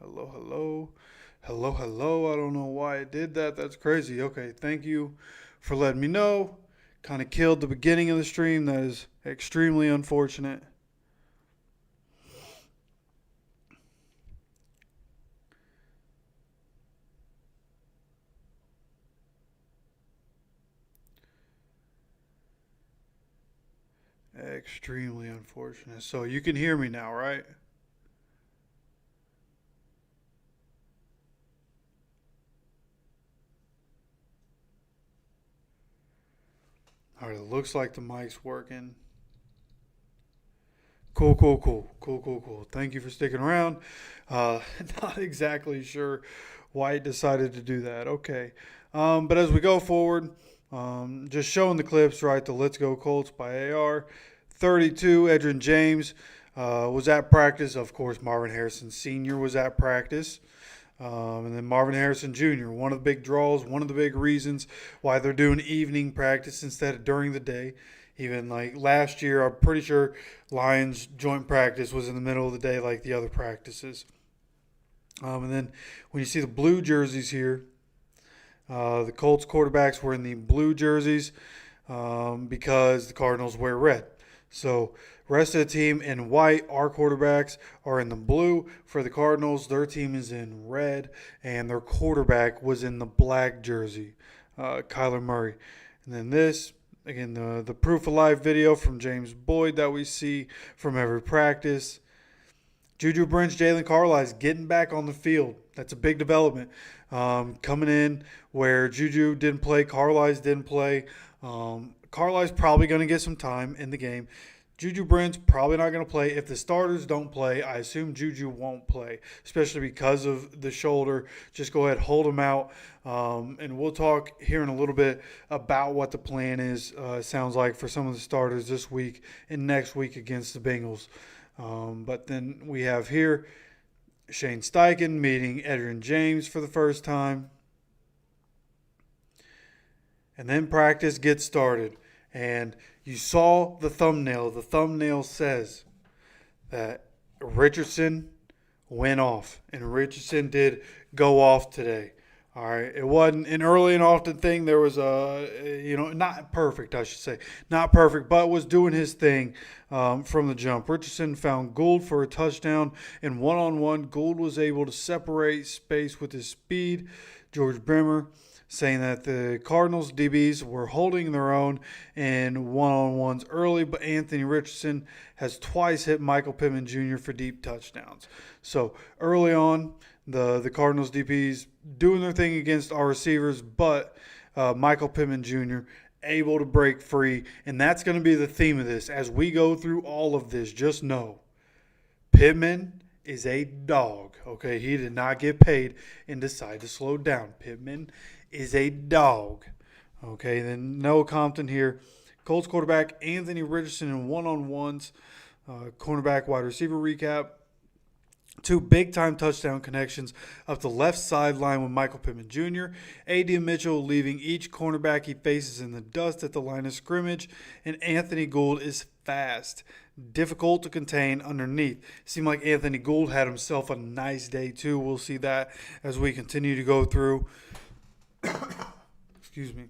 Hello, hello. Hello, hello. I don't know why it did that. That's crazy. Okay, thank you for letting me know. Kind of killed the beginning of the stream. That is extremely unfortunate. Extremely unfortunate. So you can hear me now, right? All right, it looks like the mic's working. Cool, cool, cool, cool, cool, cool. Thank you for sticking around. Uh, Not exactly sure why it decided to do that. Okay, but as we go forward, just showing the clips, right? The "Let's Go Colts" by AR. 32. Edrin James was at practice. Of course, Marvin Harrison Sr. was at practice. And then Marvin Harrison Jr., one of the big draws, one of the big reasons why they're doing evening practice instead of during the day. Even like last year, I'm pretty sure Lions joint practice was in the middle of the day like the other practices. And then when you see the blue jerseys here, the Colts quarterbacks were in the blue jerseys because the Cardinals wear red. So rest of the team in white. Our quarterbacks are in the blue. For the Cardinals, their team is in red, and their quarterback was in the black jersey, Kyler Murray. And then this, again, the proof of life video from James Boyd that we see from every practice. Juju Brents, Jalen Carlisle getting back on the field. That's a big development. Coming in where Juju didn't play, Carlisle didn't play. Carlisle's probably going to get some time in the game. Juju Brent's probably not going to play. If the starters don't play, I assume Juju won't play, especially because of the shoulder. Just go ahead, hold him out. And we'll talk here in a little bit about what the plan is, sounds like, for some of the starters this week and next week against the Bengals. But then we have here Shane Steichen meeting Edrin James for the first time. And then practice gets started. And you saw the thumbnail. The thumbnail says that Richardson went off. And Richardson did go off today. All right. It wasn't an early and often thing. There was not perfect, I should say. Not perfect, but was doing his thing from the jump. Richardson found Gould for a touchdown. And one-on-one, Gould was able to separate space with his speed. George Bremer saying that the Cardinals DBs were holding their own in one-on-ones early, but Anthony Richardson has twice hit Michael Pittman Jr. for deep touchdowns. So early on, the Cardinals DBs doing their thing against our receivers, but Michael Pittman Jr. able to break free, and that's going to be the theme of this. As we go through all of this, just know Pittman is a dog. Okay, he did not get paid and decide to slow down. Pittman is a dog. Okay, then Noah Compton here. Colts quarterback Anthony Richardson in one-on-ones. Cornerback wide receiver recap. Two big-time touchdown connections up the left sideline with Michael Pittman Jr. A.D. Mitchell leaving each cornerback he faces in the dust at the line of scrimmage. And Anthony Gould is fast, difficult to contain underneath. Seemed like Anthony Gould had himself a nice day, too. We'll see that as we continue to go through. Excuse me.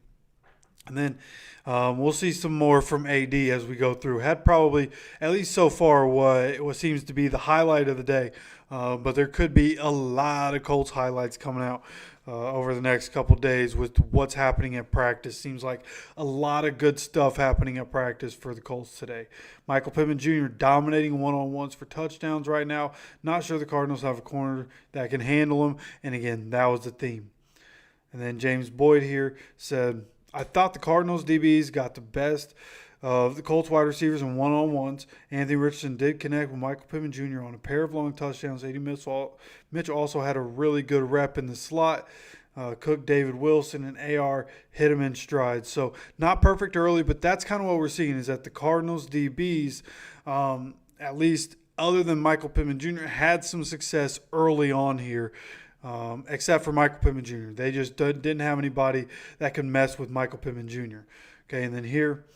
And then we'll see some more from AD as we go through. Had probably, at least so far, what seems to be the highlight of the day. But there could be a lot of Colts highlights coming out over the next couple days with what's happening at practice. Seems like a lot of good stuff happening at practice for the Colts today. Michael Pittman Jr. dominating one-on-ones for touchdowns right now. Not sure the Cardinals have a corner that can handle him. And again, that was the theme. And then James Boyd here said, I thought the Cardinals DBs got the best of the Colts wide receivers in one-on-ones. Anthony Richardson did connect with Michael Pittman Jr. on a pair of long touchdowns. A.D. Mitchell also had a really good rep in the slot. Cook, David Wilson, and AR hit him in stride. So not perfect early, but that's kind of what we're seeing is that the Cardinals DBs, at least other than Michael Pittman Jr., had some success early on here. Except for Michael Pittman Jr. They just didn't have anybody that could mess with Michael Pittman Jr. Okay, and then here,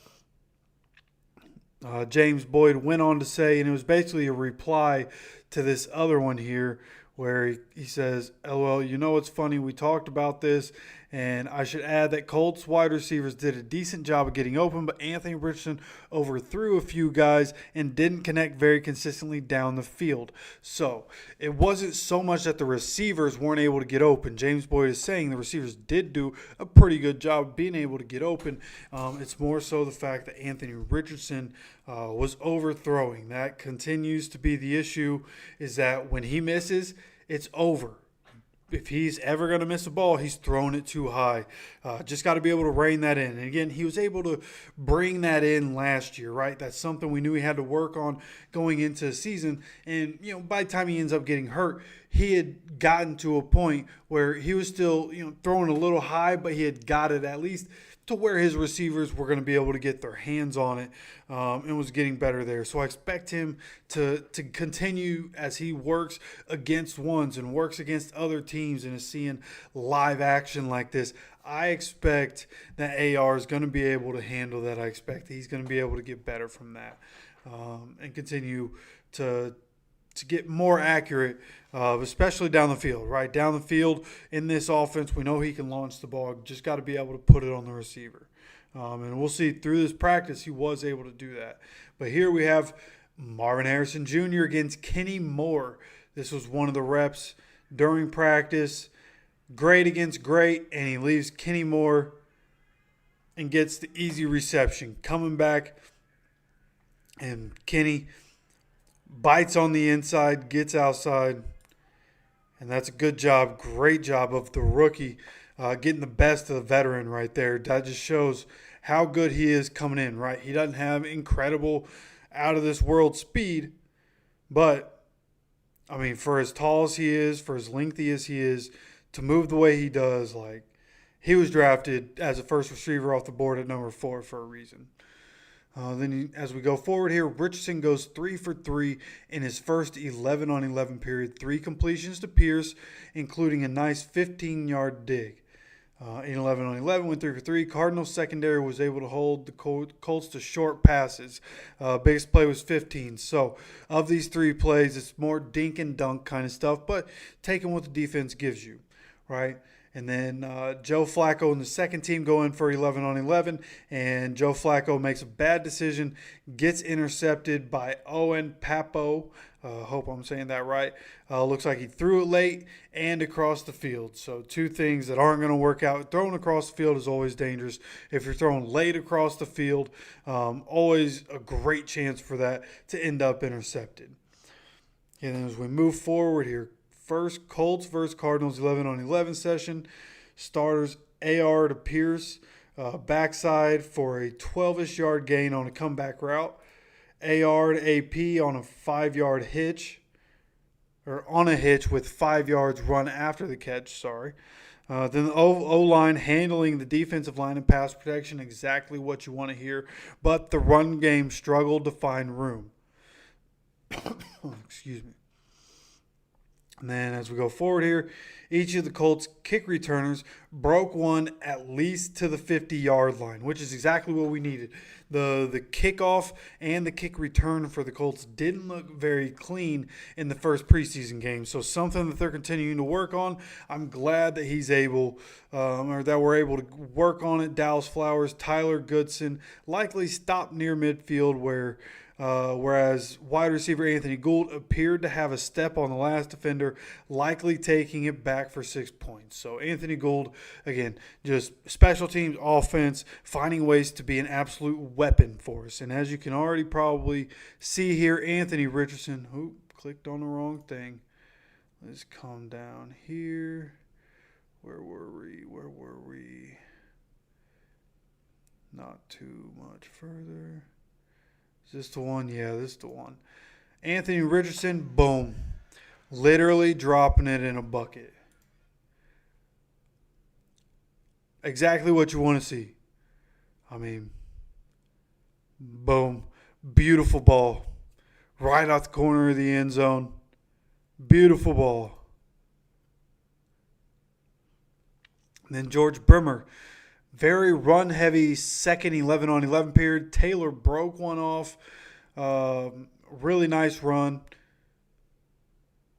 James Boyd went on to say, and it was basically a reply to this other one here where he says, LOL, you know what's funny? We talked about this, and I should add that Colts wide receivers did a decent job of getting open, but Anthony Richardson overthrew a few guys and didn't connect very consistently down the field. So it wasn't so much that the receivers weren't able to get open. James Boyd is saying the receivers did do a pretty good job of being able to get open. It's more so the fact that Anthony Richardson was overthrowing. That continues to be the issue, is that when he misses, it's over. If he's ever going to miss a ball, he's throwing it too high. Just got to be able to rein that in. And again, he was able to bring that in last year, right? That's something we knew he had to work on going into the season. And, by the time he ends up getting hurt, he had gotten to a point where he was still, throwing a little high, but he had got it at least to where his receivers were going to be able to get their hands on it, and was getting better there. So I expect him to continue as he works against ones and works against other teams and is seeing live action like this. I expect that AR is going to be able to handle that. I expect he's going to be able to get better from that, and continue to get more accurate, especially down the field, right? Down the field in this offense, we know he can launch the ball. Just got to be able to put it on the receiver. And we'll see through this practice he was able to do that. But here we have Marvin Harrison Jr. against Kenny Moore. This was one of the reps during practice. Great against great, and he leaves Kenny Moore and gets the easy reception. Coming back, and Kenny bites on the inside, gets outside, and that's a good job, great job of the rookie getting the best of the veteran right there. That just shows how good he is coming in, right? He doesn't have incredible out-of-this-world speed, but, for as tall as he is, for as lengthy as he is, to move the way he does, he was drafted as a first receiver off the board at number 4 for a reason. As we go forward here, Richardson goes 3 for 3 in his first 11-on-11 period. 3 completions to Pierce, including a nice 15-yard dig. In 11-on-11, went 3 for 3. Cardinals secondary was able to hold the Colts to short passes. Biggest play was 15. So of these 3 plays, it's more dink and dunk kind of stuff, but taking what the defense gives you, right? And then Joe Flacco and the second team go in for 11-on-11, and Joe Flacco makes a bad decision, gets intercepted by Owen Papo. Hope I'm saying that right. Looks like he threw it late and across the field. So 2 things that aren't going to work out. Throwing across the field is always dangerous. If you're throwing late across the field, always a great chance for that to end up intercepted. And then as we move forward here, first, Colts versus Cardinals 11-on-11 session. Starters AR to Pierce, backside for a 12-ish yard gain on a comeback route. AR to AP on a 5-yard hitch, or on a hitch with 5 yards run after the catch, sorry. Then the O-line handling the defensive line and pass protection, exactly what you want to hear. But the run game struggled to find room. Excuse me. And then as we go forward here, each of the Colts kick returners broke one at least to the 50-yard line, which is exactly what we needed. The kickoff and the kick return for the Colts didn't look very clean in the first preseason game. So something that they're continuing to work on. I'm glad that he's able, or that we're able to work on it. Dallas Flowers, Tyler Goodson likely stopped near midfield whereas wide receiver Anthony Gould appeared to have a step on the last defender, likely taking it back for 6 points. So Anthony Gould, again, just special teams offense, finding ways to be an absolute weapon for us. And as you can already probably see here, Anthony Richardson, clicked on the wrong thing. Let's come down here. Where were we? Not too much further. Is this the one? Yeah, this is the one. Anthony Richardson, boom. Literally dropping it in a bucket. Exactly what you want to see. Boom. Beautiful ball. Right out the corner of the end zone. Beautiful ball. And then George Brimmer. Very run-heavy second 11-on-11 period. Taylor broke one off. Really nice run.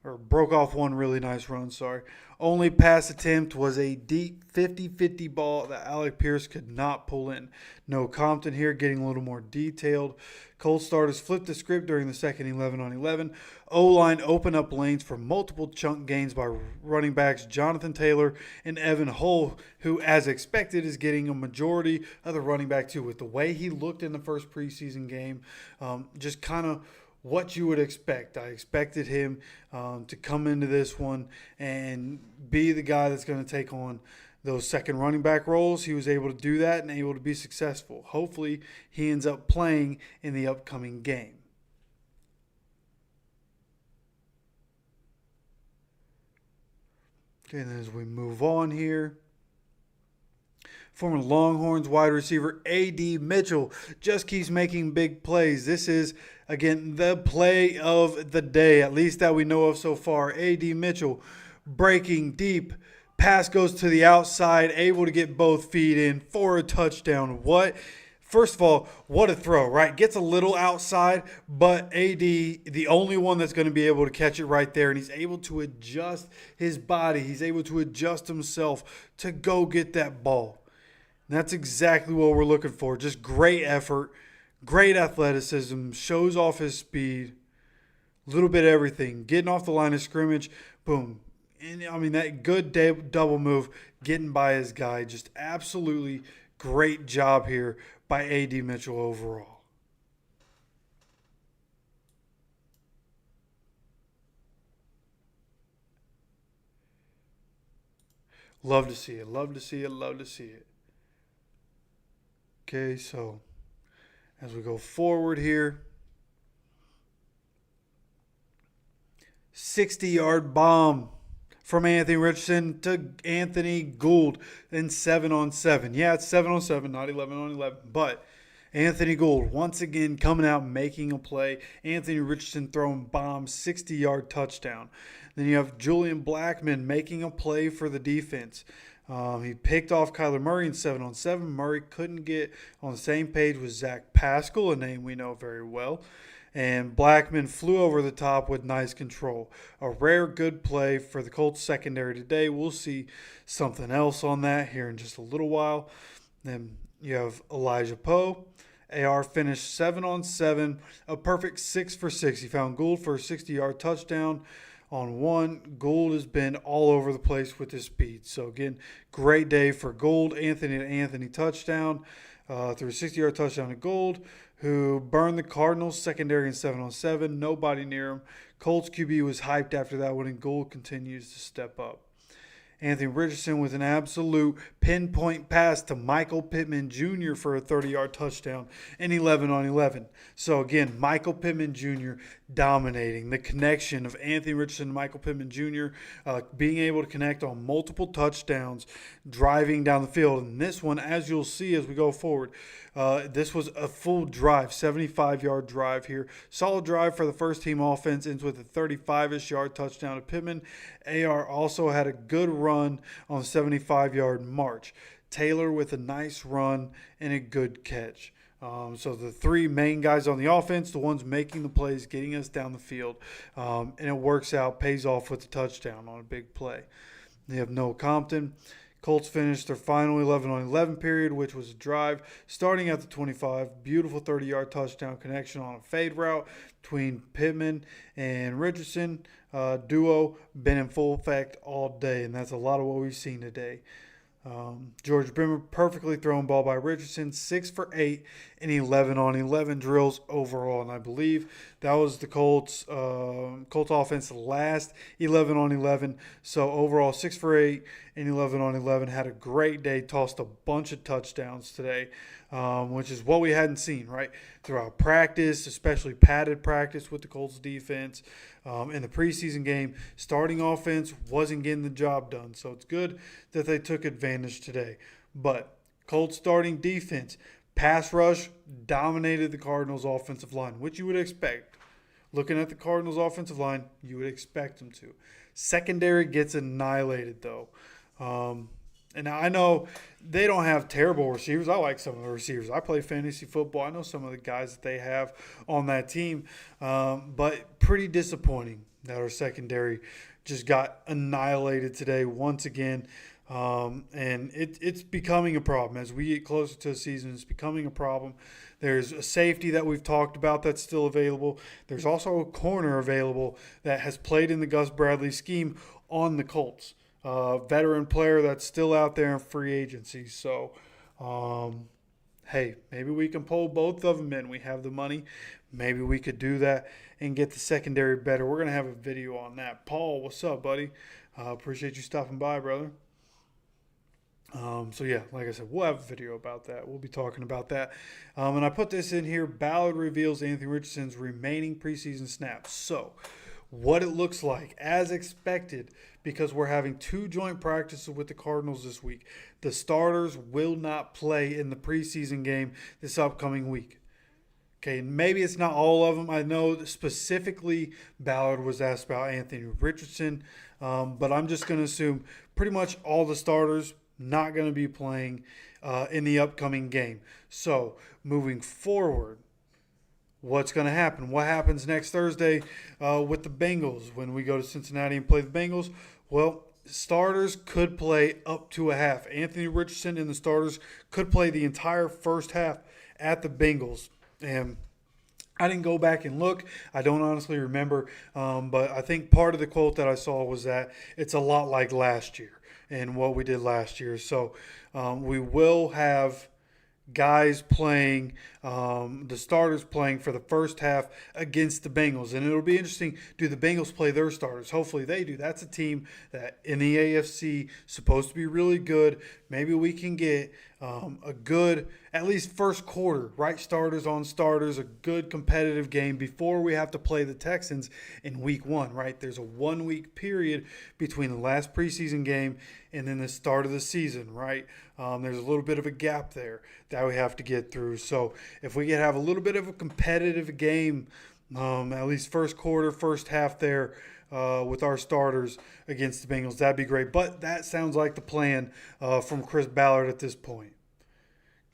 or broke off one really nice run, sorry. Only pass attempt was a deep 50-50 ball that Alec Pierce could not pull in. No Compton here, getting a little more detailed. Colts starters flipped the script during the second 11-on-11. O-line opened up lanes for multiple chunk gains by running backs Jonathan Taylor and Evan Hull, who, as expected, is getting a majority of the running back too. With the way he looked in the first preseason game, just kind of what you would expect. I expected him to come into this one and be the guy that's going to take on those second running back roles. He was able to do that and able to be successful. Hopefully, he ends up playing in the upcoming game. Okay, and then as we move on here, former Longhorns wide receiver A.D. Mitchell just keeps making big plays. This is, again, the play of the day, at least that we know of so far. A.D. Mitchell breaking deep. Pass goes to the outside, able to get both feet in for a touchdown. First of all, what a throw, right? Gets a little outside, but A.D., the only one that's going to be able to catch it right there, and he's able to adjust his body. He's able to adjust himself to go get that ball. And that's exactly what we're looking for. Just great effort, great athleticism, shows off his speed, a little bit of everything. Getting off the line of scrimmage, boom. And I mean, that good double move, getting by his guy. Just absolutely great job here by A.D. Mitchell overall. Love to see it. Love to see it. Love to see it. Okay, so as we go forward here, 60-yard bomb from Anthony Richardson to Anthony Gould in 7-on-7. Yeah, it's 7-on-7, not 11-on-11, but Anthony Gould once again coming out making a play. Anthony Richardson throwing bombs, 60-yard touchdown. Then you have Julian Blackman making a play for the defense. He picked off Kyler Murray in 7-on-7. Murray couldn't get on the same page with Zach Pascal, a name we know very well. And Blackman flew over the top with nice control. A rare good play for the Colts secondary today. We'll see something else on that here in just a little while. Then you have Elijah Poe. AR finished 7-on-7, a perfect 6 for 6. He found Gould for a 60-yard touchdown. On one, Gould has been all over the place with his speed. So, again, great day for Gould. Anthony to Anthony touchdown through a 60-yard touchdown to Gould, who burned the Cardinals secondary in 7-on-7. Nobody near him. Colts QB was hyped after that one, and Gould continues to step up. Anthony Richardson with an absolute pinpoint pass to Michael Pittman Jr. for a 30-yard touchdown in 11-on-11. So, again, Michael Pittman Jr. dominating. The connection of Anthony Richardson and Michael Pittman Jr. Being able to connect on multiple touchdowns, driving down the field. And this one, as you'll see as we go forward, this was a full drive, 75-yard drive here. Solid drive for the first-team offense, ends with a 35-ish yard touchdown to Pittman. AR also had a good run on the 75-yard march. Taylor with a nice run and a good catch. So the three main guys on the offense, the ones making the plays, getting us down the field, and it works out, pays off with the touchdown on a big play. They have Noah Compton. Colts finished their final 11-on-11 period, which was a drive starting at the 25. Beautiful 30-yard touchdown connection on a fade route between Pittman and Richardson. Duo been in full effect all day, and that's a lot of what we've seen today. George Brimmer perfectly thrown ball by Richardson, 6 for 8 in 11-on-11 drills overall, and I believe that was the Colts offense last 11-on-11. So overall 6 for 8 in 11-on-11, had a great day, tossed a bunch of touchdowns today, which is what we hadn't seen right throughout practice, especially padded practice with the Colts defense. In the preseason game, starting offense wasn't getting the job done. So it's good that they took advantage today. But Colts starting defense, pass rush dominated the Cardinals offensive line, which you would expect. Looking at the Cardinals offensive line, you would expect them to. Secondary gets annihilated, though. And I know they don't have terrible receivers. I like some of the receivers. I play fantasy football. I know some of the guys that they have on that team. But pretty disappointing. that our secondary just got annihilated today once again. And it's becoming a problem as we get closer to the season. It's becoming a problem. There's a safety that we've talked about that's still available. There's also a corner available that has played in the Gus Bradley scheme on the Colts. Veteran player that's still out there in free agency. So, hey, maybe we can pull both of them in. We have the money. Maybe we could do that and get the secondary better. We're going to have a video on that. Paul, what's up, buddy? Appreciate you stopping by, brother. So yeah, like I said, we'll have a video about that. We'll be talking about that. And I put this in here. Ballard reveals Anthony Richardson's remaining preseason snaps. So what it looks like, as expected, because we're having 2 joint practices with the Cardinals this week. The starters will not play in the preseason game this upcoming week. Okay, maybe it's not all of them. I know specifically Ballard was asked about Anthony Richardson, but I'm just going to assume pretty much all the starters not going to be playing in the upcoming game. So moving forward, what's going to happen? What happens next Thursday with the Bengals when we go to Cincinnati and play the Bengals? Well, starters could play up to a half. Anthony Richardson and the starters could play the entire first half at the Bengals. And I didn't go back and look. I don't honestly remember. But I think part of the quote that I saw was that it's a lot like last year and what we did last year. So we will have guys playing, the starters playing for the first half against the Bengals. And it'll be interesting, do the Bengals play their starters? Hopefully they do. That's a team that in the AFC supposed to be really good. Maybe we can get a good, at least first quarter, right? Starters on starters, a good competitive game before we have to play the Texans in week 1, right? There's a 1-week period between the last preseason game and then the start of the season, right? There's a little bit of a gap there that we have to get through. So if we could have a little bit of a competitive game, at least first quarter, first half there, with our starters against the Bengals, that'd be great. But that sounds like the plan from Chris Ballard at this point.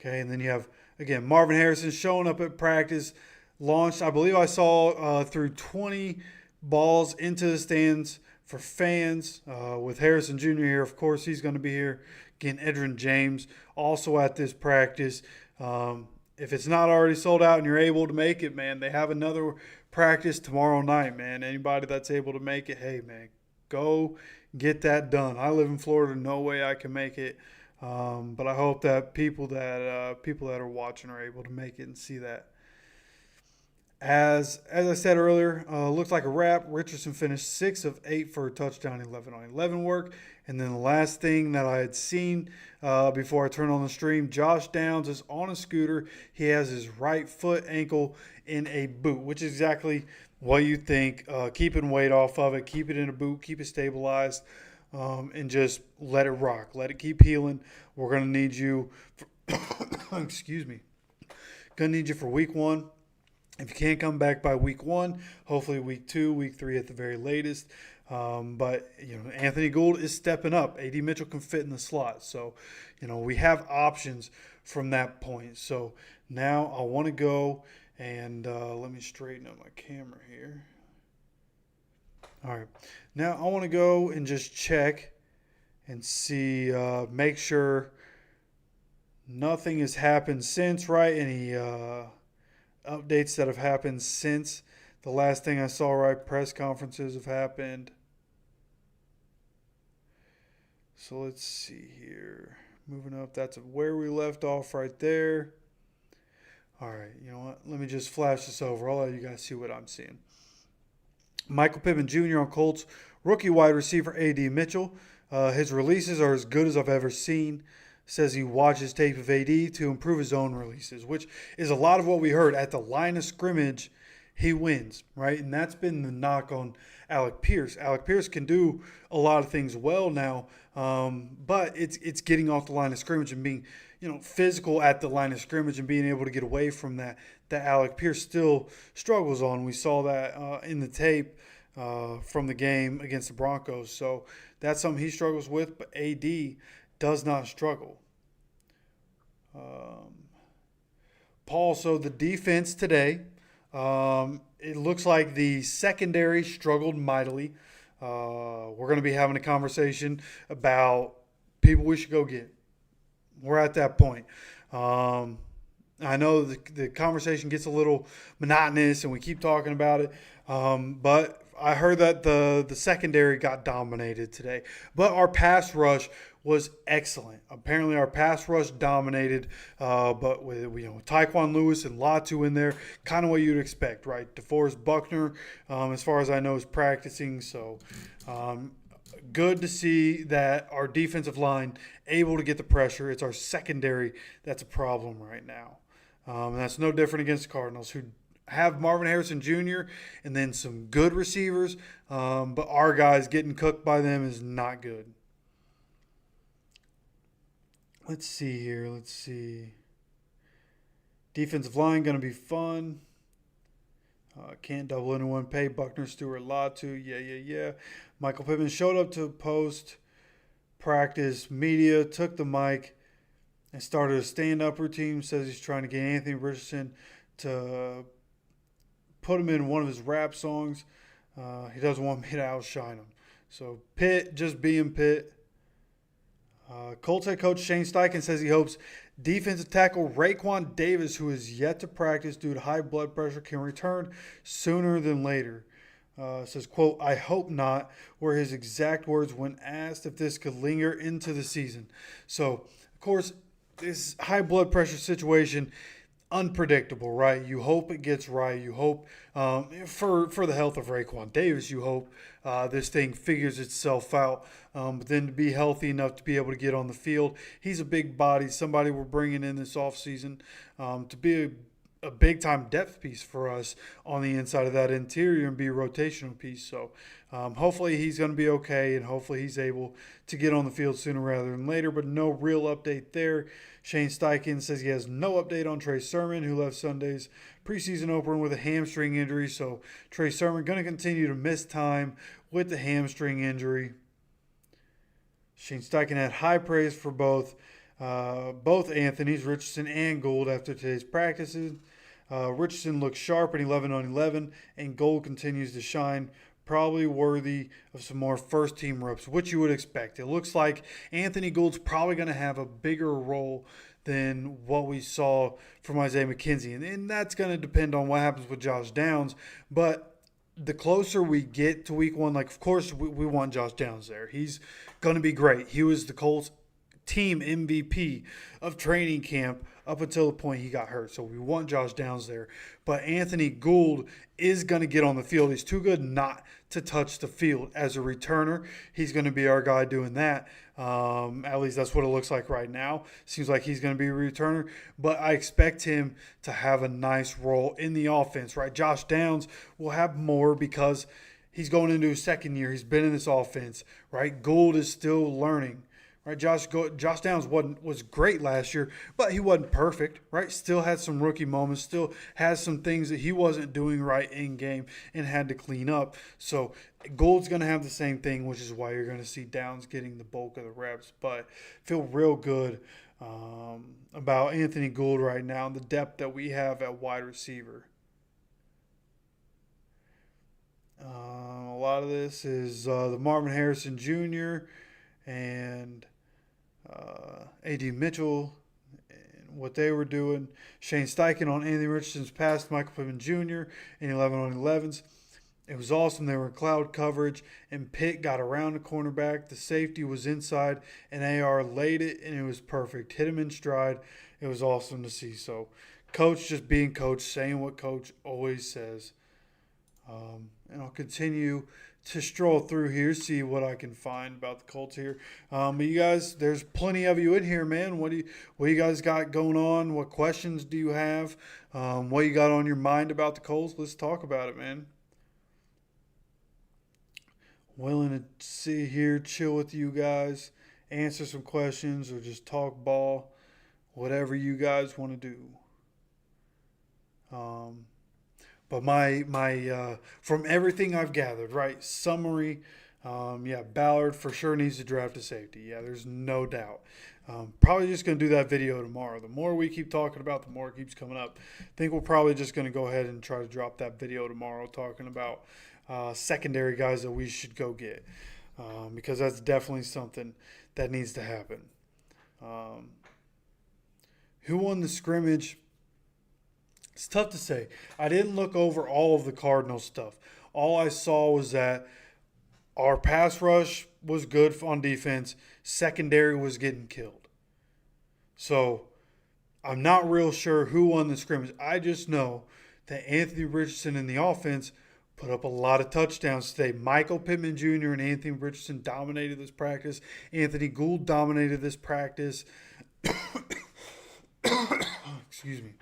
Okay, and then you have, again, Marvin Harrison showing up at practice, launched, I believe I saw, through 20 balls into the stands for fans. With Harrison Jr. here, of course, he's going to be here. Again, Edgerrin James also at this practice. If it's not already sold out and you're able to make it, man, they have another practice tomorrow night, man. Anybody that's able to make it, hey, man, go get that done. I live in Florida, no way I can make it, but I hope that people that are watching are able to make it and see that. As I said earlier, looks like a wrap. Richardson finished 6 of 8 for a touchdown, 11 on 11 work. And then the last thing that I had seen before I turned on the stream, Josh Downs is on a scooter. He has his right foot ankle in a boot, which is exactly what you think. Keeping weight off of it, keep it in a boot, keep it stabilized, and just let it rock. Let it keep healing. We're going to need you for excuse me. Going to need you for week 1. If you can't come back by week 1, hopefully week 2, week 3 at the very latest. But, Anthony Gould is stepping up. A.D. Mitchell can fit in the slot. So, we have options from that point. So now I want to go and let me straighten up my camera here. All right. Now I want to go and just check and see, make sure nothing has happened since, right? Any updates that have happened since the last thing I saw, right? Press conferences have happened. So let's see here. Moving up, that's where we left off right there. All right, you know what? Let me just flash this over. I'll let you guys see what I'm seeing. Michael Pittman Jr. on Colts. Rookie wide receiver A.D. Mitchell. His releases are as good as I've ever seen. Says he watches tape of AD to improve his own releases, which is a lot of what we heard. At the line of scrimmage, he wins, right? And that's been the knock on Alec Pierce. Alec Pierce can do a lot of things well now, but it's getting off the line of scrimmage and being, physical at the line of scrimmage and being able to get away from that Alec Pierce still struggles on. We saw that in the tape from the game against the Broncos. So that's something he struggles with, but AD does not struggle. Paul, so the defense today It looks like the secondary struggled mightily. We're going to be having a conversation about people we should go get. We're at that point. Um, I know the conversation gets a little monotonous and we keep talking about it, but I heard that the secondary got dominated today. But our pass rush was excellent. Apparently, our pass rush dominated, but with Tyquan Lewis and Latu in there, kind of what you'd expect, right? DeForest Buckner, as far as I know, is practicing. So good to see that our defensive line able to get the pressure. It's our secondary that's a problem right now. And that's no different against the Cardinals, who have Marvin Harrison Jr. and then some good receivers, but our guys getting cooked by them is not good. Let's see here. Let's see. Defensive line going to be fun. Can't double anyone. Pay Buckner, Stewart, Latu. Yeah. Michael Pittman showed up to post practice media, took the mic, and started a stand-up routine. Says he's trying to get Anthony Richardson to put him in one of his rap songs. He doesn't want me to outshine him. So Pitt just being Pitt. Colts head coach Shane Steichen says he hopes defensive tackle Raekwon Davis, who is yet to practice due to high blood pressure, can return sooner than later. Says, quote, "I hope not," were his exact words when asked if this could linger into the season. So, of course, this high blood pressure situation, unpredictable, right? You hope it gets right. You hope for the health of Raekwon Davis, you hope this thing figures itself out. But then to be healthy enough to be able to get on the field, he's a big body, somebody we're bringing in this offseason to be a big-time depth piece for us on the inside of that interior and be a rotational piece. So hopefully he's going to be okay, and hopefully he's able to get on the field sooner rather than later, but no real update there. Shane Steichen says he has no update on Trey Sermon, who left Sunday's preseason opener with a hamstring injury. So Trey Sermon going to continue to miss time with the hamstring injury. Shane Steichen had high praise for both Anthony's, Richardson and Gould, after today's practices. Richardson looks sharp at 11 on 11, and Gould continues to shine, probably worthy of some more first-team reps, which you would expect. It looks like Anthony Gould's probably going to have a bigger role than what we saw from Isaiah McKenzie, and that's going to depend on what happens with Josh Downs, but the closer we get to week one, like, of course, we want Josh Downs there. He's going to be great. He was the Colts team MVP of training camp up until the point he got hurt. So we want Josh Downs there. But Anthony Gould is going to get on the field. He's too good not to touch the field. As a returner, he's going to be our guy doing that. At least that's what it looks like right now. Seems like he's going to be a returner. But I expect him to have a nice role in the offense, right? Josh Downs will have more because he's going into his second year. He's been in this offense, right? Gould is still learning. Right, Josh Downs was great last year, but he wasn't perfect, right? Still had some rookie moments, still has some things that he wasn't doing right in game and had to clean up. So Gould's going to have the same thing, which is why you're going to see Downs getting the bulk of the reps. But feel real good about Anthony Gould right now and the depth that we have at wide receiver. A lot of this is the Marvin Harrison Jr. and A.D. Mitchell and what they were doing. Shane Steichen on Anthony Richardson's pass to Michael Pittman Jr. in 11 on 11s. It was awesome. They were in cloud coverage, and Pitt got around the cornerback. The safety was inside, and AR laid it, and it was perfect. Hit him in stride. It was awesome to see. So coach just being coach, saying what coach always says. And I'll continue to stroll through here, see what I can find about the Colts here. But you guys, there's plenty of you in here, man. What you guys got going on? What questions do you have? What you got on your mind about the Colts? Let's talk about it, man. Willing to sit here, chill with you guys, answer some questions, or just talk ball. Whatever you guys want to do. But my from everything I've gathered, right, summary Yeah, Ballard for sure needs to draft a safety. Yeah, there's no doubt. Probably just going to do that video tomorrow. The more we keep talking about, the more it keeps coming up. I think we're probably just going to go ahead and try to drop that video tomorrow talking about secondary guys that we should go get, because that's definitely something that needs to happen. Who won the scrimmage? It's tough to say. I didn't look over all of the Cardinals stuff. All I saw was that our pass rush was good on defense. Secondary was getting killed. So I'm not real sure who won the scrimmage. I just know that Anthony Richardson in the offense put up a lot of touchdowns today. Michael Pittman Jr. and Anthony Richardson dominated this practice. Anthony Gould dominated this practice. Excuse me.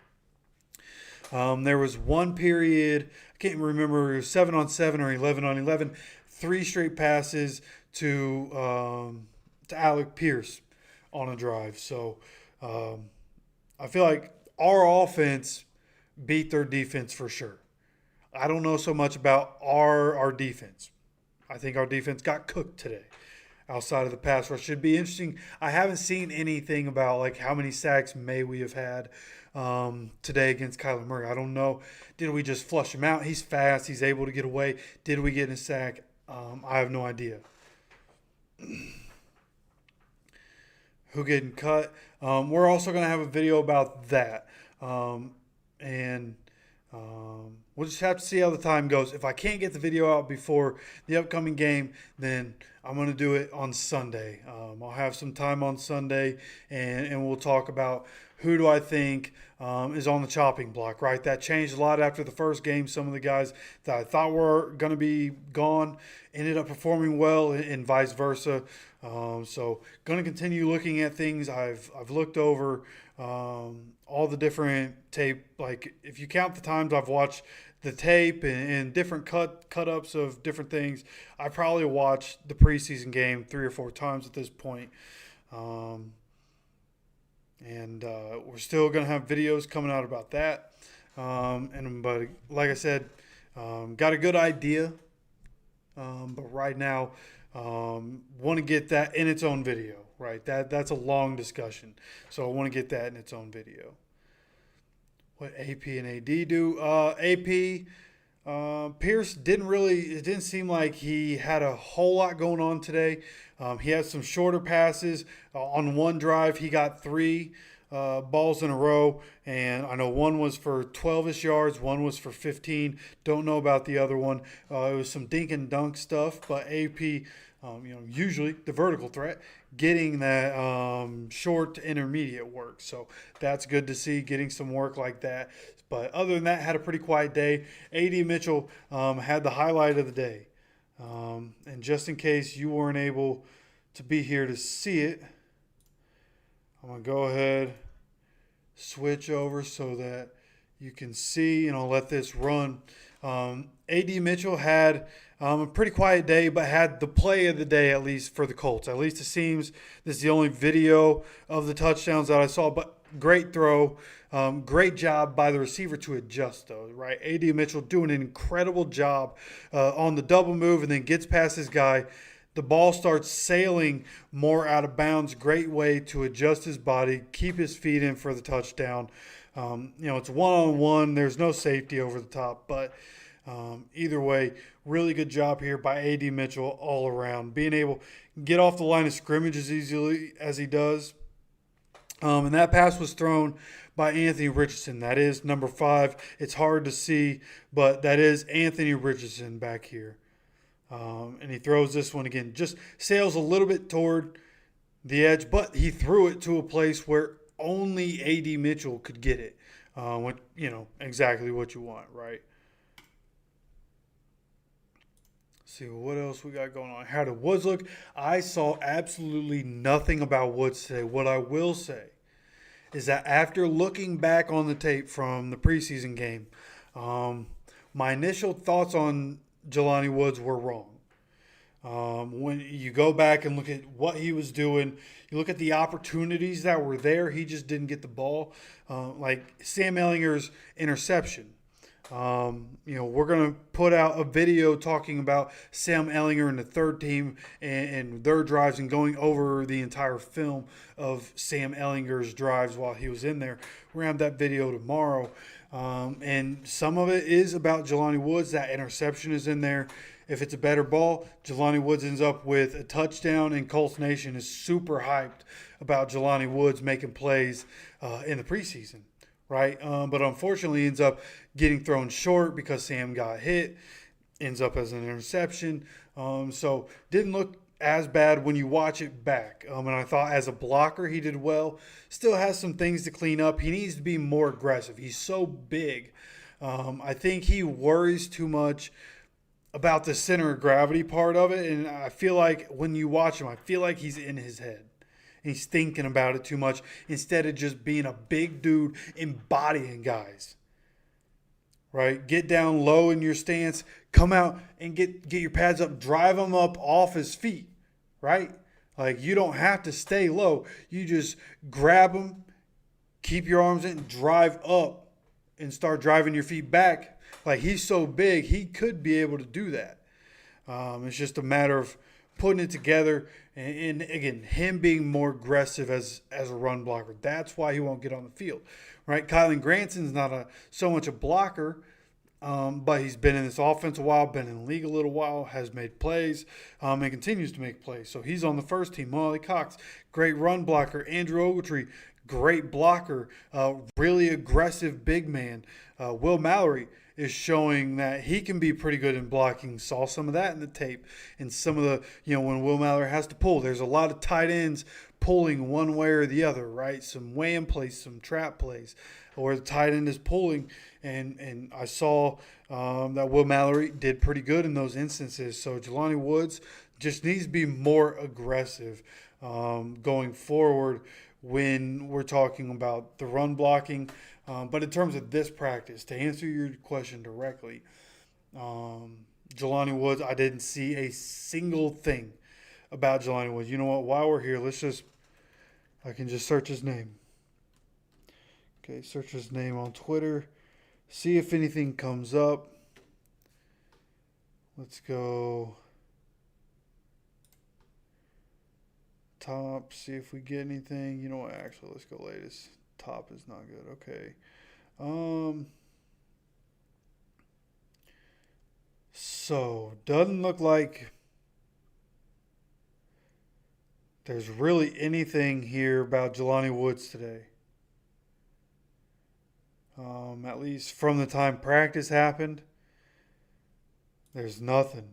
There was one period, I can't remember, it was 7-on-7 or 11-on-11, 3 straight passes to Alec Pierce on a drive. So I feel like our offense beat their defense for sure. I don't know so much about our defense. I think our defense got cooked today outside of the pass rush. Should be interesting. I haven't seen anything about like how many sacks may we have had today against Kyler Murray. I don't know. Did we just flush him out? He's fast. He's able to get away. Did we get in a sack? I have no idea. Who getting cut? We're also going to have a video about that. And we'll just have to see how the time goes. If I can't get the video out before the upcoming game, then I'm going to do it on Sunday. I'll have some time on Sunday, and we'll talk about who do I think is on the chopping block, right? That changed a lot after the first game. Some of the guys that I thought were going to be gone ended up performing well, and vice versa. So going to continue looking at things. I've looked over all the different tape. Like if you count the times I've watched the tape and different cut-ups of different things, I probably watched the preseason game 3 or 4 times at this point. And we're still going to have videos coming out about that. But like I said, got a good idea. But right now, want to get that in its own video, right? That's a long discussion. So I want to get that in its own video. What AP and AD do? AP, Pierce it didn't seem like he had a whole lot going on today. He had some shorter passes. On one drive, he got 3 balls in a row, and I know one was for 12-ish yards, one was for 15. Don't know about the other one. It was some dink and dunk stuff, but AP, usually the vertical threat, getting that short to intermediate work. So that's good to see, getting some work like that. But other than that, had a pretty quiet day. A.D. Mitchell had the highlight of the day. And just in case you weren't able to be here to see it, I'm going to go ahead, switch over so that you can see, and I'll let this run. A.D. Mitchell had a pretty quiet day, but had the play of the day, at least for the Colts. At least it seems this is the only video of the touchdowns that I saw, but great throw. Great job by the receiver to adjust, though, right? A.D. Mitchell doing an incredible job on the double move, and then gets past his guy. The ball starts sailing more out of bounds. Great way to adjust his body, keep his feet in for the touchdown. It's one-on-one. There's no safety over the top, but either way, really good job here by A.D. Mitchell all around. Being able to get off the line of scrimmage as easily as he does. And that pass was thrown by Anthony Richardson. That is number 5. It's hard to see, but that is Anthony Richardson back here. And he throws this one again. Just sails a little bit toward the edge, but he threw it to a place where only A.D. Mitchell could get it. Exactly what you want, right? See what else we got going on. How did Woods look? I saw absolutely nothing about Woods today. What I will say is that after looking back on the tape from the preseason game, my initial thoughts on Jelani Woods were wrong. When you go back and look at what he was doing, you look at the opportunities that were there, he just didn't get the ball. Like Sam Ehlinger's interception. We're going to put out a video talking about Sam Ehlinger and the third team and their drives and going over the entire film of Sam Ehlinger's drives while he was in there. We're going to have that video tomorrow. And some of it is about Jelani Woods. That interception is in there. If it's a better ball, Jelani Woods ends up with a touchdown, and Colts Nation is super hyped about Jelani Woods making plays in the preseason, right? But unfortunately, he ends up getting thrown short because Sam got hit, ends up as an interception. So didn't look as bad when you watch it back. And I thought as a blocker, he did well. Still has some things to clean up. He needs to be more aggressive. He's so big. I think he worries too much about the center of gravity part of it. And I feel like when you watch him, I feel like he's in his head. He's thinking about it too much instead of just being a big dude embodying guys. Right? Get down low in your stance. Come out and get your pads up. Drive him up off his feet. Right? Like, you don't have to stay low. You just grab him, keep your arms in, drive up, and start driving your feet back. Like, he's so big, he could be able to do that. It's just a matter of putting it together and again, him being more aggressive as a run blocker. That's why he won't get on the field, right? Kylan Granson's not so much a blocker, but he's been in this offense a while, been in the league a little while, has made plays, and continues to make plays. So he's on the first team. Molly Cox, great run blocker. Andrew Ogletree, great blocker, really aggressive big man. Will Mallory is showing that he can be pretty good in blocking. Saw some of that in the tape. And some of the, when Will Mallory has to pull, there's a lot of tight ends pulling one way or the other, right? Some wham plays, some trap plays, where the tight end is pulling. And I saw that Will Mallory did pretty good in those instances. So Jelani Woods just needs to be more aggressive going forward when we're talking about the run blocking. But in terms of this practice, to answer your question directly, Jelani Woods, I didn't see a single thing about Jelani Woods. You know what? While we're here, I can just search his name. Okay, search his name on Twitter. See if anything comes up. Let's go top, see if we get anything. You know what? Actually, let's go latest. Top is not good. Okay. So doesn't look like there's really anything here about Jelani Woods today. At least from the time practice happened, there's nothing.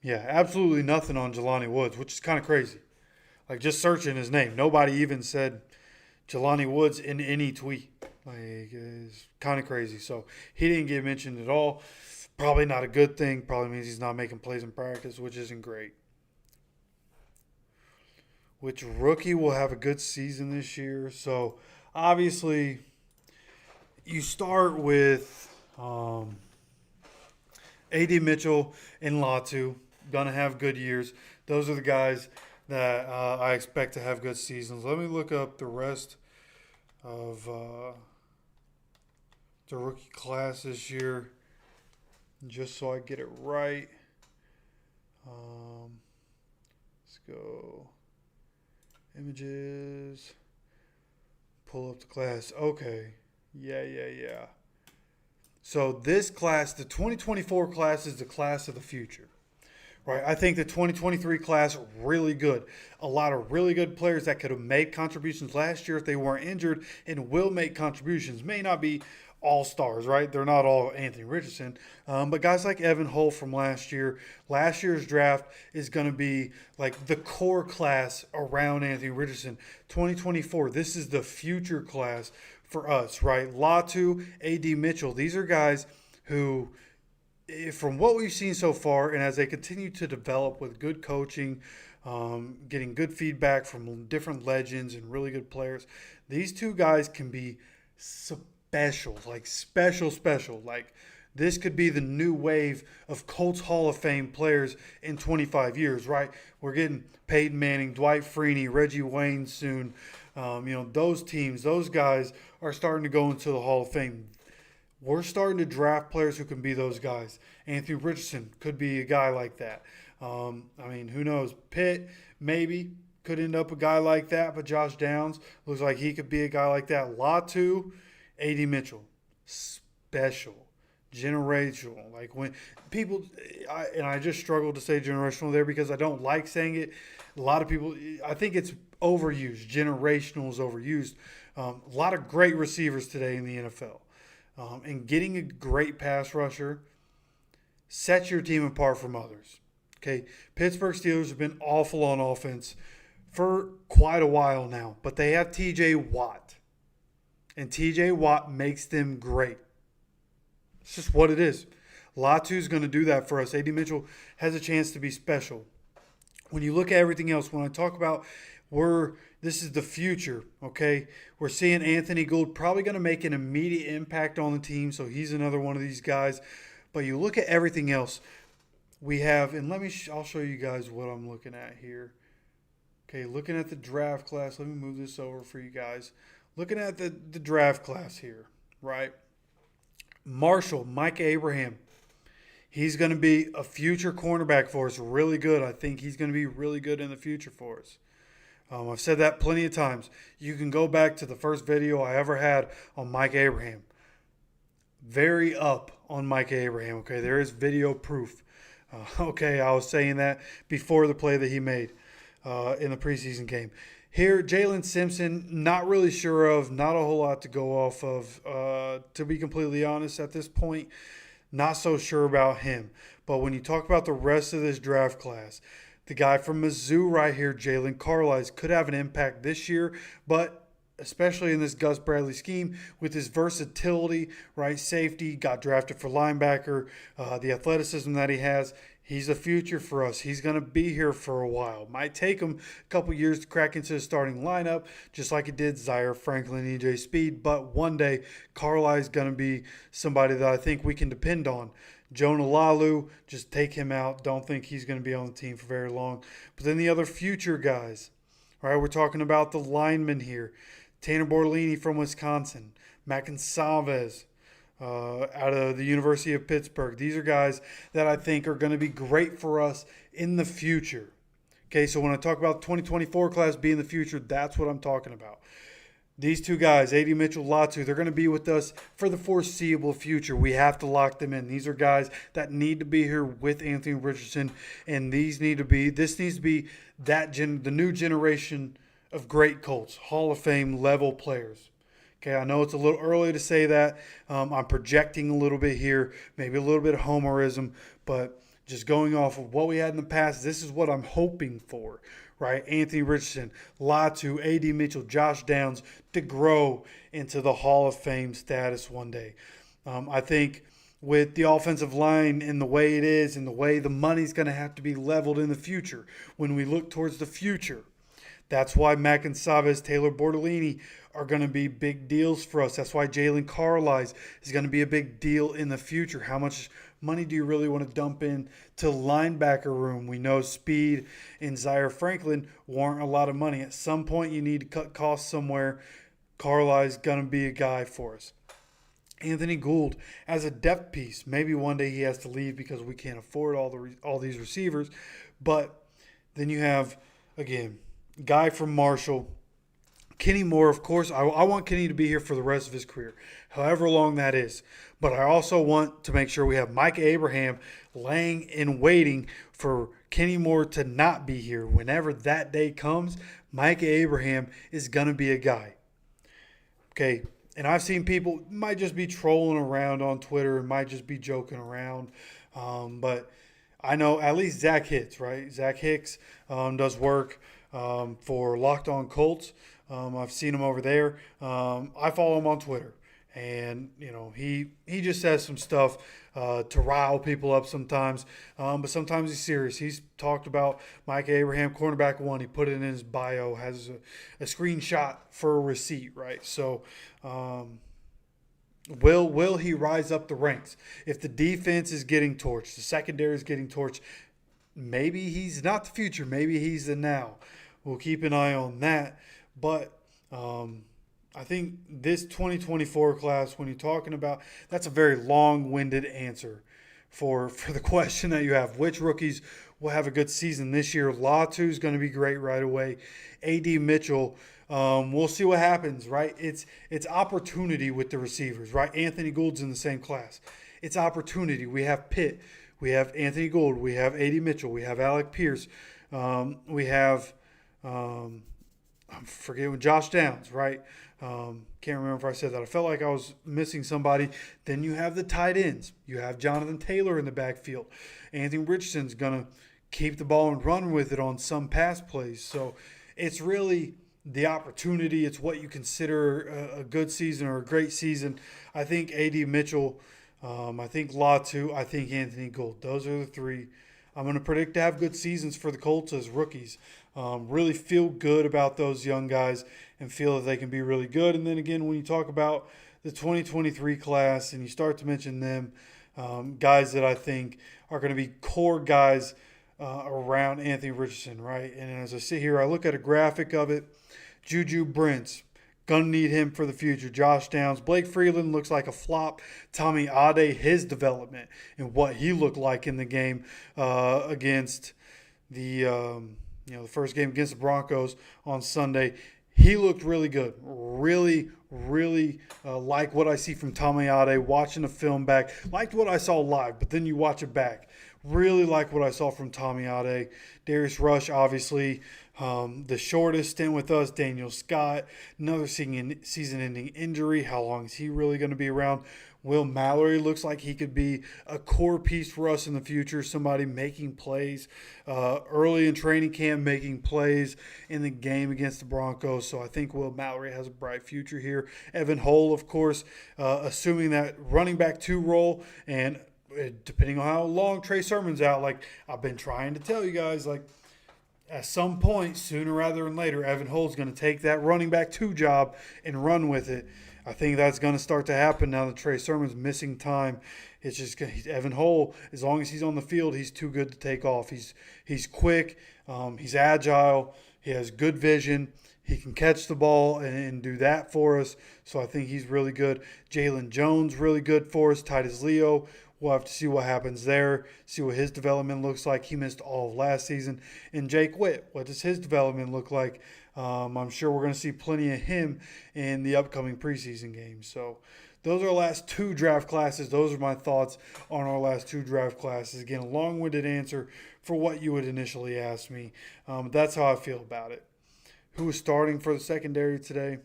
Yeah, absolutely nothing on Jelani Woods, which is kind of crazy. Like, just searching his name, nobody even said Jelani Woods in any tweet. Like, it's kind of crazy. So he didn't get mentioned at all. Probably not a good thing. Probably means he's not making plays in practice, which isn't great. Which rookie will have a good season this year? So obviously, you start with A.D. Mitchell and Latu. Gonna have good years. Those are the guys that I expect to have good seasons. Let me look up the rest of the rookie class this year, just so I get it right. Let's go images. Pull up the class. Okay. Yeah. So this class, the 2024 class, is the class of the future. Right, I think the 2023 class, really good. A lot of really good players that could have made contributions last year if they weren't injured and will make contributions. May not be all-stars, right? They're not all Anthony Richardson. But guys like Evan Hull from last year's draft is going to be like the core class around Anthony Richardson. 2024, this is the future class for us, right? Latu, A.D. Mitchell, these are guys who, from what we've seen so far, and as they continue to develop with good coaching, getting good feedback from different legends and really good players, these two guys can be special. Like, this could be the new wave of Colts Hall of Fame players in 25 years, right? We're getting Peyton Manning, Dwight Freeney, Reggie Wayne soon. Those teams, those guys are starting to go into the Hall of Fame. We're starting to draft players who can be those guys. Anthony Richardson could be a guy like that. Who knows? Pitt, maybe, could end up a guy like that, but Josh Downs looks like he could be a guy like that. Latu, A.D. Mitchell, special, generational. Like when people, I just struggle to say generational there because I don't like saying it. A lot of people, I think it's overused. Generational is overused. A lot of great receivers today in the NFL. And getting a great pass rusher sets your team apart from others. Okay, Pittsburgh Steelers have been awful on offense for quite a while now, but they have T.J. Watt. And T.J. Watt makes them great. It's just what it is. Latu's going to do that for us. A.D. Mitchell has a chance to be special. When you look at everything else, when I talk about this is the future, okay? We're seeing Anthony Gould probably going to make an immediate impact on the team, so he's another one of these guys. But you look at everything else we have, and I'll show you guys what I'm looking at here. Okay, looking at the draft class. Let me move this over for you guys. Looking at the draft class here, right? Marshall, Mike Abraham. He's going to be a future cornerback for us, really good. I think he's going to be really good in the future for us. I've said that plenty of times. You can go back to the first video I ever had on Mike Abraham. Very up on Mike Abraham, okay? There is video proof. I was saying that before the play that he made in the preseason game. Here, Jalen Simpson, not really sure of, not a whole lot to go off of, to be completely honest at this point. Not so sure about him. But when you talk about the rest of this draft class, the guy from Mizzou right here, Jalen Carlisle, could have an impact this year, but especially in this Gus Bradley scheme with his versatility, right? Safety, got drafted for linebacker, the athleticism that he has. He's the future for us. He's going to be here for a while. Might take him a couple years to crack into the starting lineup, just like it did Zaire Franklin, EJ Speed. But one day, Carlisle is going to be somebody that I think we can depend on. Jonah Lalu, just take him out. Don't think he's going to be on the team for very long. But then the other future guys, all right, we're talking about the linemen here. Tanner Bortolini from Wisconsin, Mac and Salvez out of the University of Pittsburgh. These are guys that I think are going to be great for us in the future. Okay, so when I talk about 2024 class being the future, that's what I'm talking about. These two guys, A.D. Mitchell, Latu, they're going to be with us for the foreseeable future. We have to lock them in. These are guys that need to be here with Anthony Richardson, and this needs to be the new generation of great Colts, Hall of Fame level players. Okay, I know it's a little early to say that. I'm projecting a little bit here, maybe a little bit of homerism, but just going off of what we had in the past, this is what I'm hoping for, right? Anthony Richardson, Latu, A.D. Mitchell, Josh Downs to grow into the Hall of Fame status one day. I think with the offensive line and the way it is and the way the money's going to have to be leveled in the future, when we look towards the future, that's why Mac and Savez, Taylor Bortolini are going to be big deals for us. That's why Jalen Carlisle is going to be a big deal in the future. How much money do you really want to dump in to linebacker room? We know Speed and Zaire Franklin warrant a lot of money. At some point, you need to cut costs somewhere. Carlisle is going to be a guy for us. Anthony Gould as a depth piece. Maybe one day he has to leave because we can't afford all these receivers. But then you have, again, guy from Marshall, Kenny Moore, of course. I want Kenny to be here for the rest of his career, however long that is. But I also want to make sure we have Mike Abraham laying and waiting for Kenny Moore to not be here. Whenever that day comes, Mike Abraham is going to be a guy. Okay, and I've seen people might just be trolling around on Twitter and might just be joking around. But I know at least Zach Hicks, right? Zach Hicks does work for Locked On Colts. I've seen him over there. I follow him on Twitter, and he just says some stuff to rile people up sometimes, but sometimes he's serious. He's talked about Mike Abraham, cornerback one. He put it in his bio, has a screenshot for a receipt, right? So will he rise up the ranks? If the defense is getting torched, the secondary is getting torched, maybe he's not the future. Maybe he's the now. We'll keep an eye on that. But I think this 2024 class, when you're talking about, that's a very long-winded answer for the question that you have. Which rookies will have a good season this year? Latu is going to be great right away. A.D. Mitchell, we'll see what happens, right? It's opportunity with the receivers, right? Anthony Gould's in the same class. It's opportunity. We have Pitt. We have Anthony Gould. We have A.D. Mitchell. We have Alec Pierce. We have I'm forgetting Josh Downs, right? Can't remember if I said that. I felt like I was missing somebody. Then you have the tight ends. You have Jonathan Taylor in the backfield. Anthony Richardson's going to keep the ball and run with it on some pass plays. So it's really the opportunity. It's what you consider a good season or a great season. I think A.D. Mitchell, I think Latu, I think Anthony Gould. Those are the three I'm going to predict to have good seasons for the Colts as rookies. Really feel good about those young guys and feel that they can be really good. And then again, when you talk about the 2023 class and you start to mention them, guys that I think are going to be core guys around Anthony Richardson, right? And as I sit here, I look at a graphic of it. Juju Brents, gonna need him for the future. Josh Downs, Blake Freeland looks like a flop. Tommy Ade, his development and what he looked like in the game against the first game against the Broncos on Sunday. He looked really good. Really, really like what I see from Tommy Ade. Watching the film back, liked what I saw live, but then you watch it back. Really like what I saw from Tommy Ade. Darius Rush, obviously, the shortest stint with us. Daniel Scott, another season-ending injury. How long is he really going to be around? Will Mallory looks like he could be a core piece for us in the future. Somebody making plays early in training camp, making plays in the game against the Broncos. So I think Will Mallory has a bright future here. Evan Hull, of course, assuming that running back 2 role and depending on how long Trey Sermon's out, like I've been trying to tell you guys, like at some point, sooner rather than later, Evan Hull's going to take that running back 2 job and run with it. I think that's going to start to happen now that Trey Sermon's missing time. It's just Evan Hull, as long as he's on the field, he's too good to take off. He's quick, he's agile, he has good vision. He can catch the ball and do that for us. So I think he's really good. Jalen Jones, really good for us. Titus Leo, we'll have to see what happens there, see what his development looks like. He missed all of last season. And Jake Witt, what does his development look like? I'm sure we're going to see plenty of him in the upcoming preseason games. So those are our last 2 draft classes. Those are my thoughts on our last 2 draft classes. Again, a long-winded answer for what you would initially ask me. That's how I feel about it. Who is starting for the secondary today?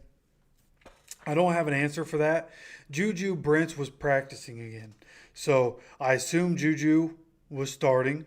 I don't have an answer for that. Juju Brents was practicing again. So I assume Juju was starting.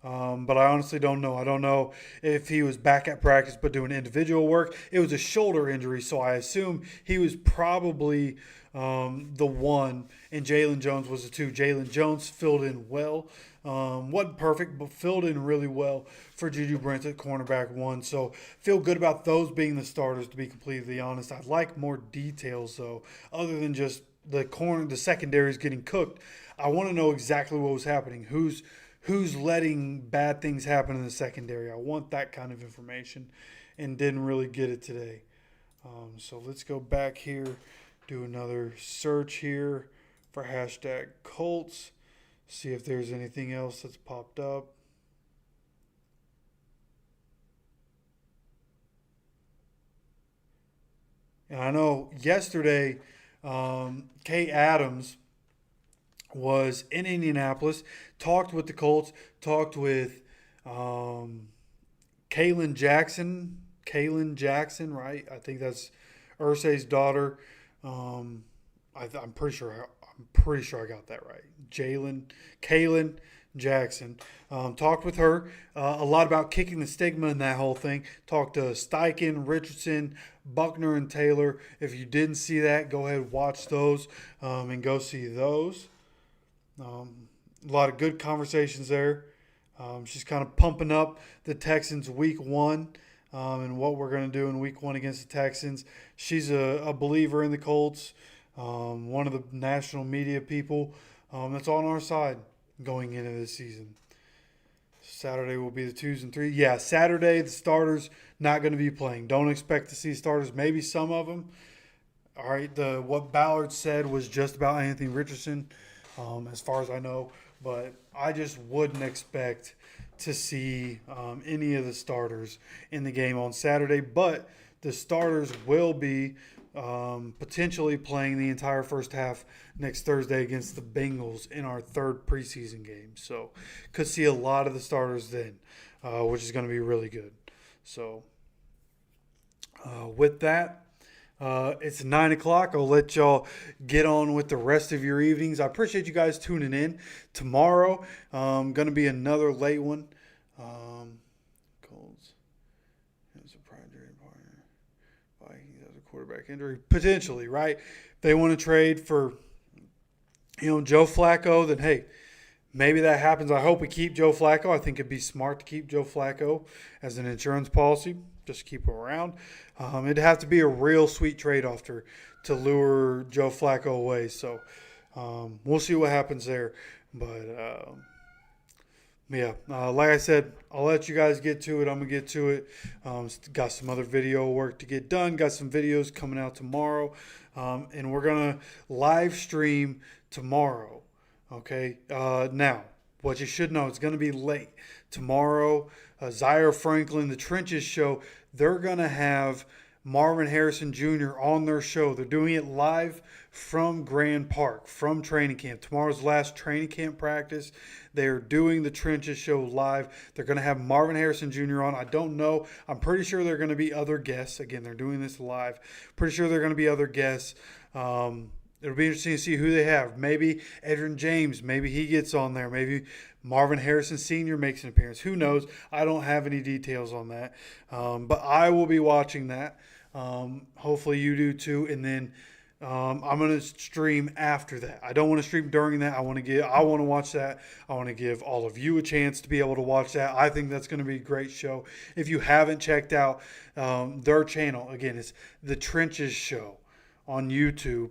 But I honestly don't know. I don't know if he was back at practice but doing individual work. It was a shoulder injury, so I assume he was probably the 1, and Jalen Jones was the 2. Jalen Jones filled in well. Wasn't perfect, but filled in really well for Juju Brents at cornerback 1. So feel good about those being the starters, to be completely honest. I'd like more details, though, other than just the secondary is getting cooked. I want to know exactly what was happening. Who's letting bad things happen in the secondary? I want that kind of information and didn't really get it today. So let's go back here, do another search here for hashtag Colts, see if there's anything else that's popped up. And I know yesterday, Kay Adams was in Indianapolis, talked with the Colts, talked with Kaylin Jackson, right? I think that's Ursay's daughter. I'm pretty sure I got that right. Kaylin Jackson. Talked with her a lot about kicking the stigma and that whole thing. Talked to Steichen, Richardson, Buckner, and Taylor. If you didn't see that, go ahead and watch those and go see those. A lot of good conversations there. She's kind of pumping up the Texans week 1 and what we're going to do in week 1 against the Texans. She's a believer in the Colts, one of the national media people that's on our side going into this season. Saturday will be the 2s and 3s. Yeah, Saturday the starters not going to be playing. Don't expect to see starters. Maybe some of them. All right. What Ballard said was just about Anthony Richardson, as far as I know. But I just wouldn't expect to see any of the starters in the game on Saturday. But the starters will be potentially playing the entire first half next Thursday against the Bengals in our third preseason game. So could see a lot of the starters then, which is going to be really good. So with that, it's 9 o'clock. I'll let y'all get on with the rest of your evenings. I appreciate you guys tuning in. Tomorrow, going to be another late one. Colts has a primary partner. Vikings has a quarterback injury. Potentially, right? If they want to trade for, Joe Flacco, then hey, maybe that happens. I hope we keep Joe Flacco. I think it'd be smart to keep Joe Flacco as an insurance policy. Just keep him around. It'd have to be a real sweet trade-off to lure Joe Flacco away. So we'll see what happens there. But, yeah, like I said, I'll let you guys get to it. I'm going to get to it. Got some other video work to get done. Got some videos coming out tomorrow. And we're going to live stream tomorrow. Okay? Now, what you should know, it's going to be late. Tomorrow, Zaire Franklin, the Trenches show, they're going to have Marvin Harrison Jr. on their show. They're doing it live from Grand Park, from training camp. Tomorrow's last training camp practice. They're doing the Trenches show live. They're going to have Marvin Harrison Jr. on. I don't know. I'm pretty sure they're going to be other guests. Again, they're doing this live. Pretty sure they're going to be other guests. It'll be interesting to see who they have. Maybe Edgerrin James. Maybe he gets on there. Maybe Marvin Harrison Sr. makes an appearance. Who knows? I don't have any details on that. But I will be watching that. Hopefully you do too. And then I'm going to stream after that. I don't want to stream during that. I want to watch that. I want to give all of you a chance to be able to watch that. I think that's going to be a great show. If you haven't checked out their channel, again, it's The Trenches Show on YouTube.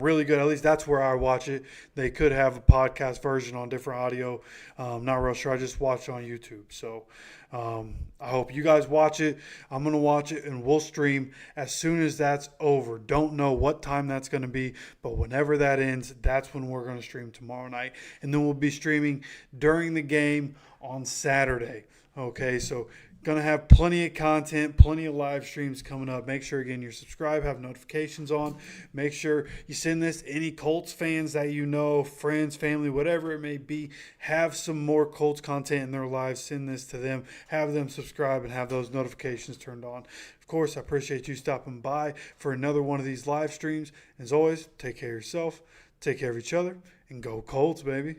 Really good. At least that's where I watch it. They could have a podcast version on different audio. Not real sure. I just watch it on YouTube. So I hope you guys watch it. I'm going to watch it and we'll stream as soon as that's over. Don't know what time that's going to be, but whenever that ends, that's when we're going to stream tomorrow night. And then we'll be streaming during the game on Saturday. Okay, so going to have plenty of content, plenty of live streams coming up. Make sure, again, you're subscribed, have notifications on. Make sure you send this to any Colts fans that you know, friends, family, whatever it may be. Have some more Colts content in their lives. Send this to them. Have them subscribe and have those notifications turned on. Of course, I appreciate you stopping by for another one of these live streams. As always, take care of yourself, take care of each other, and go Colts, baby.